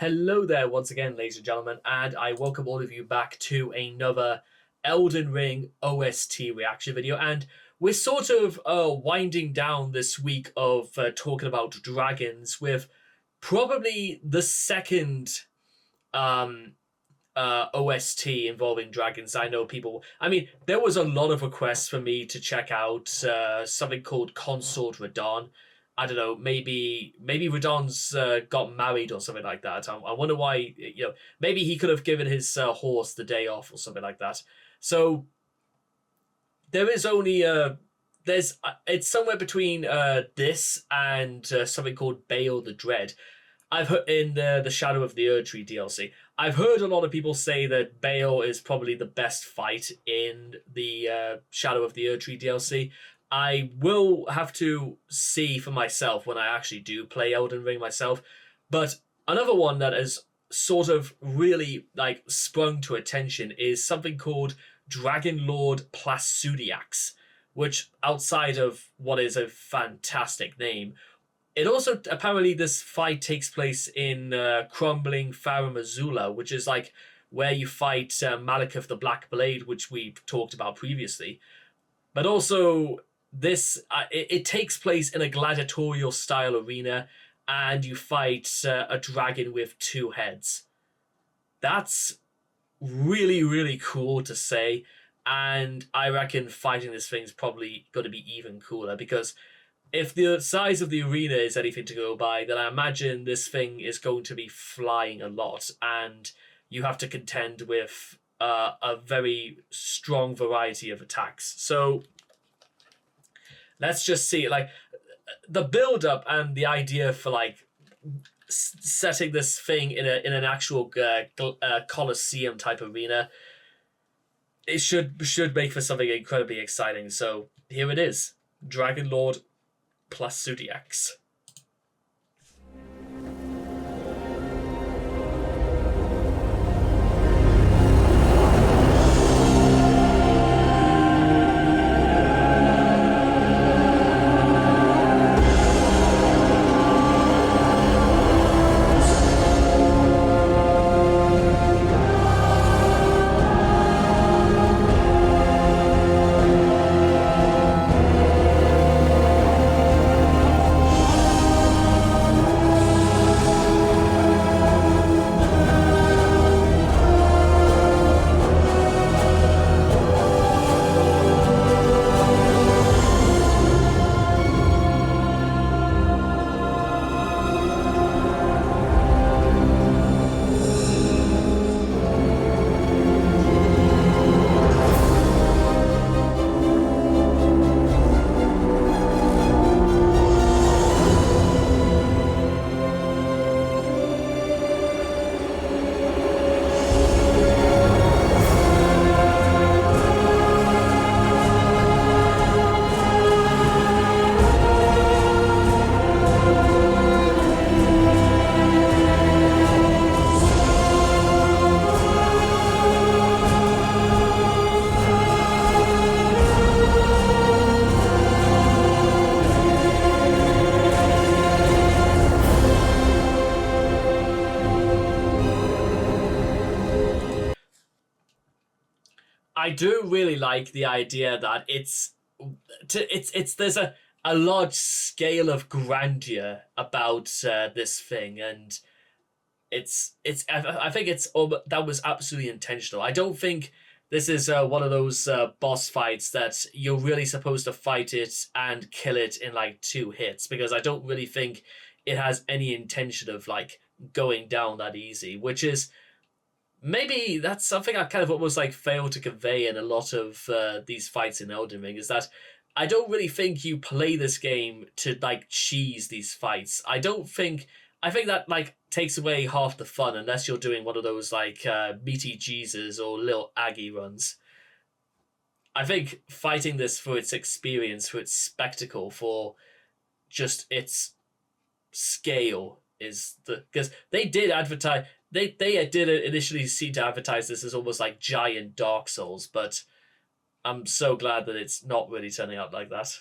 Hello there once again, ladies and gentlemen, and I welcome all of you back to another Elden Ring OST reaction video. And we're sort of winding down this week of talking about dragons with probably the second OST involving dragons. I know people. I mean, there was a lot of requests for me to check out something called Consort Radon. I don't know. Maybe Radon's got married or something like that. I wonder why. Maybe he could have given his horse the day off or something like that. So there is only it's somewhere between this and something called Bale the Dread. I've heard in the Shadow of the Erdtree DLC. I've heard a lot of people say that Bale is probably the best fight in the Shadow of the Erdtree DLC. I will have to see for myself when I actually do play Elden Ring myself. But another one that has sort of really sprung to attention is something called Dragonlord Placidusax, which outside of what is a fantastic name, it also apparently this fight takes place in crumbling Farum Azula, which is where you fight Malekith the Black Blade, which we've talked about previously. But also this it takes place in a gladiatorial style arena, and you fight a dragon with two heads. That's really, really cool to say, and I reckon fighting this thing's probably going to be even cooler, because if the size of the arena is anything to go by, then I imagine this thing is going to be flying a lot, and you have to contend with a very strong variety of attacks. So let's just see, the build-up and the idea for setting this thing in an actual Colosseum type arena. It should make for something incredibly exciting. So here it is, Dragonlord Placidusax. I do really like the idea that there's a large scale of grandeur about this thing, and I think that was absolutely intentional. I don't think this is one of those boss fights that you're really supposed to fight it and kill it in 2 hits, because I don't really think it has any intention of going down that easy, which is maybe that's something I kind of almost failed to convey in a lot of these fights in Elden Ring, is that I don't really think you play this game to cheese these fights. I think that takes away half the fun, unless you're doing one of those Meaty Jesus or Little Aggie runs. I think fighting this for its experience, for its spectacle, for just its scale is because they did advertise. They did initially seem to advertise this as almost like giant Dark Souls, but I'm so glad that it's not really turning out like that.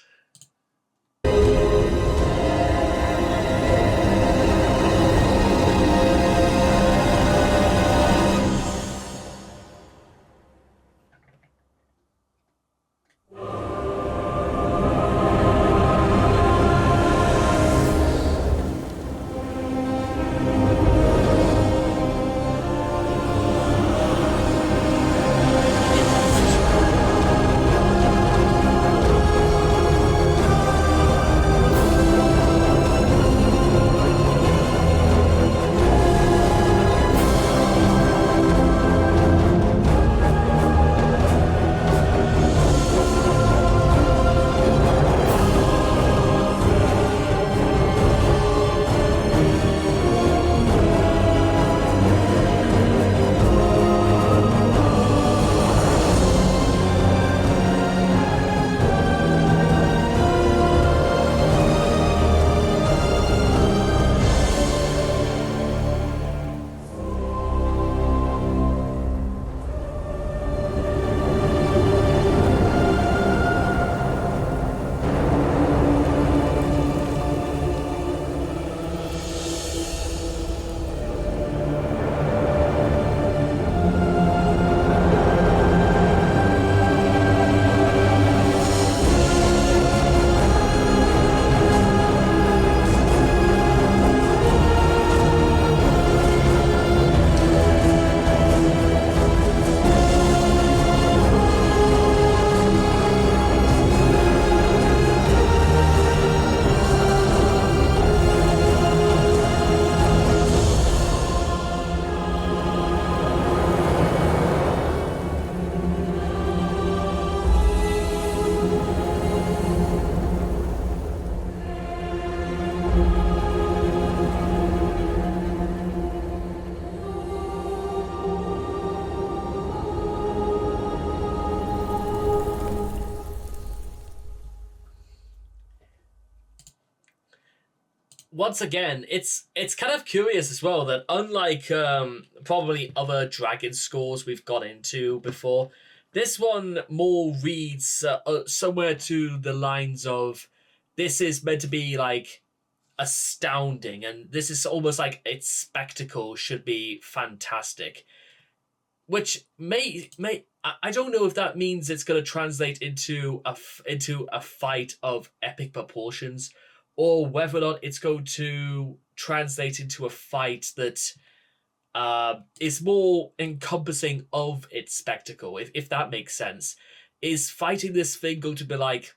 once again, it's kind of curious as well that unlike probably other dragon scores we've got into before, this one more reads somewhere to the lines of, this is meant to be like astounding, and this is almost like its spectacle should be fantastic, which may I don't know if that means it's going to translate into a fight of epic proportions, or whether or not it's going to translate into a fight that is more encompassing of its spectacle, if that makes sense. Is fighting this thing going to be like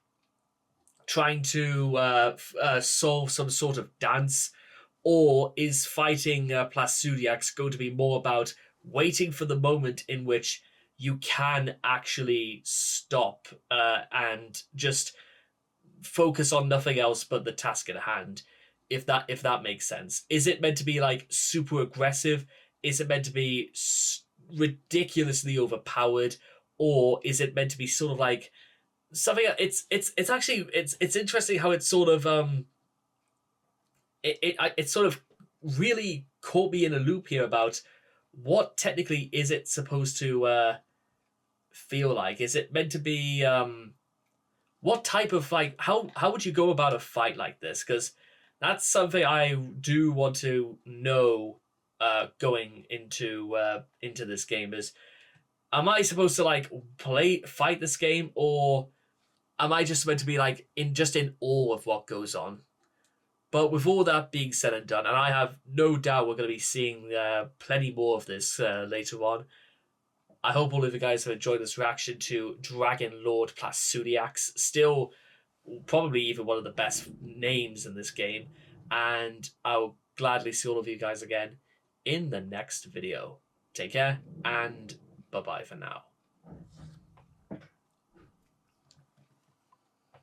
trying to solve some sort of dance, or is fighting Placidusax going to be more about waiting for the moment in which you can actually stop and just focus on nothing else but the task at hand? If that makes sense, is it meant to be like super aggressive? Is it meant to be ridiculously overpowered, or is it meant to be sort of like something? It's actually it's interesting how it's sort of it sort of really caught me in a loop here about what technically is it supposed to feel like. Is it meant to be what type of, like, how would you go about a fight like this? Because that's something I do want to know going into this game. Is, am I supposed to like fight this game, or am I just meant to be like in awe of what goes on? But with all that being said and done, and I have no doubt we're going to be seeing plenty more of this later on, I hope all of you guys have enjoyed this reaction to Dragonlord Placidusax. Still, probably even one of the best names in this game. And I'll gladly see all of you guys again in the next video. Take care, and bye-bye for now.